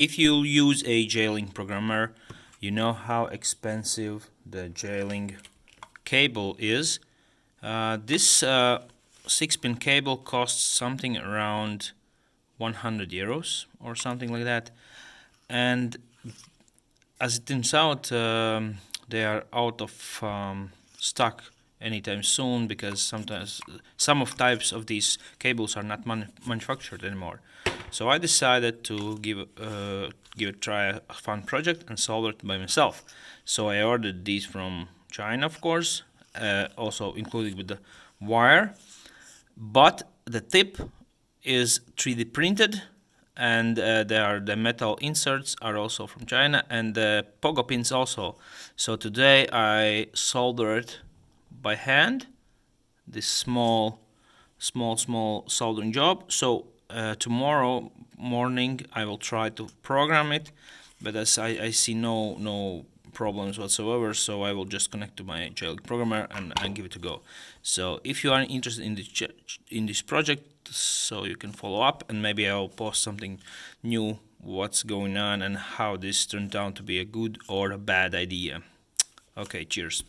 If you use a jailing programmer, you know how expensive the jailing cable is. This 6-pin cable costs something around 100 euros or something like that, and as it turns out, they are out of stock anytime soon, because sometimes some of types of these cables are not manufactured anymore. So I decided to give a try, a fun project, and solve it by myself. So I ordered these from China, of course, also included with the wire. But the tip is 3D printed, and the metal inserts are also from China, and the pogo pins also. So today I soldered by hand this small soldering job. So tomorrow morning I will try to program it, but as I see no problems whatsoever, so I will just connect to my JLG programmer and give it a go. So if you are interested in this project, so you can follow up, and maybe I'll post something new, what's going on and how this turned out to be a good or a bad idea. Okay, cheers.